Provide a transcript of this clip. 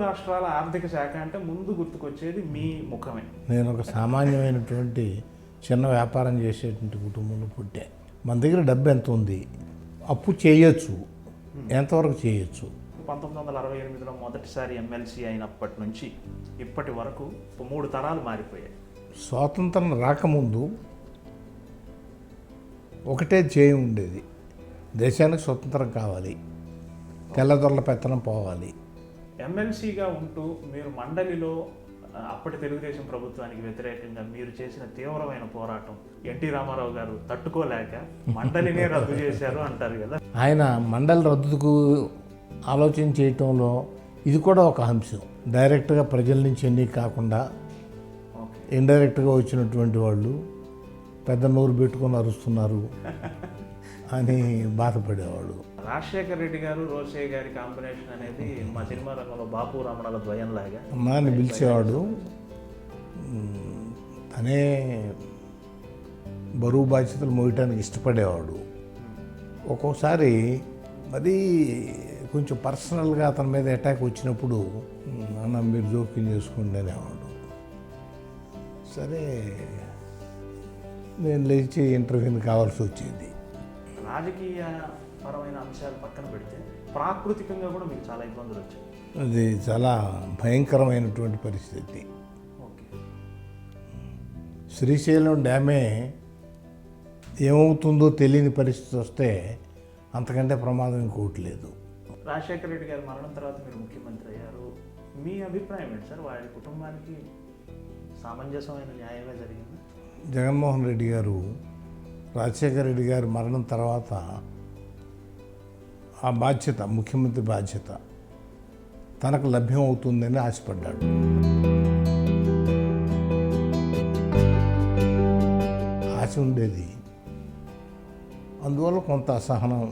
రాష్ట్రాల ఆర్థిక శాఖ అంటే ముందు గుర్తుకొచ్చేది మీ ముఖమే. నేను ఒక సామాన్యమైనటువంటి చిన్న వ్యాపారం చేసేటువంటి కుటుంబంలో పుట్టా. మన దగ్గర డబ్బు ఎంత ఉంది, అప్పు చేయొచ్చు, ఎంతవరకు చేయొచ్చు. 1968లో మొదటిసారి ఎమ్మెల్సీ అయినప్పటి నుంచి ఇప్పటి వరకు 3 తరాలు మారిపోయాయి. స్వాతంత్రం రాకముందు ఒకటే ధ్యేయం ఉండేది, దేశానికి స్వతంత్రం కావాలి, తెల్లదొరల పెత్తనం పోవాలి. ఎమ్మెల్సీగా ఉంటూ మీరు మండలిలో అప్పటి తెలుగుదేశం ప్రభుత్వానికి వ్యతిరేకంగా మీరు చేసిన తీవ్రమైన పోరాటం ఎన్టీ రామారావు గారు తట్టుకోలేక మండలినే రద్దు చేశారు అంటారు కదా. ఆయన మండలి రద్దుకు ఆలోచన చేయటంలో ఇది కూడా ఒక అంశం. డైరెక్ట్గా ప్రజల నుంచి ఎన్నిక కాకుండా ఇండైరెక్ట్గా వచ్చినటువంటి వాళ్ళు పెద్ద నోరు పెట్టుకొని అరుస్తున్నారు అని బాధపడేవాడు. రాజశేఖర రెడ్డి గారు రోసయ్య గారి కాంబినేషన్ అనేది మా సినిమా రంగంలో బాపు రమణల ద్వయంలాగా అమ్మా అని పిలిచేవాడు. తనే బరువు బాధ్యతలు మోయటానికి ఇష్టపడేవాడు. ఒక్కోసారి మరీ కొంచెం పర్సనల్గా అతని మీద అటాక్ వచ్చినప్పుడు అన్న మీరు జోక్యం చేసుకోండి అనేవాడు. సరే నేను లేచి ఇంటర్వ్యూని కావాల్సి వచ్చేది. రాజకీయ పరమైన అంశాలు పక్కన పెడితే ప్రాకృతికంగా కూడా మీకు చాలా ఇబ్బందులు వచ్చాయి. అది చాలా భయంకరమైనటువంటి పరిస్థితి. ఓకే. శ్రీశైలం డ్యామే ఏమవుతుందో తెలియని పరిస్థితి వస్తే అంతకంటే ప్రమాదం ఇంకోటి లేదు. రాజశేఖర రెడ్డి గారి మరణం తర్వాత మీరు ముఖ్యమంత్రి అయ్యారు. మీ అభిప్రాయం ఏంటి సార్? వారి కుటుంబానికి సామంజస్యమైన న్యాయమే జరిగింది? జగన్మోహన్ రెడ్డి గారు రాజశేఖర రెడ్డి గారి మరణం తర్వాత ఆ బాధ్యత, ముఖ్యమంత్రి బాధ్యత తనకు లభ్యం అవుతుందని ఆశపడ్డాడు. ఆశ ఉండేది, అందువల్ల కొంత అసహనం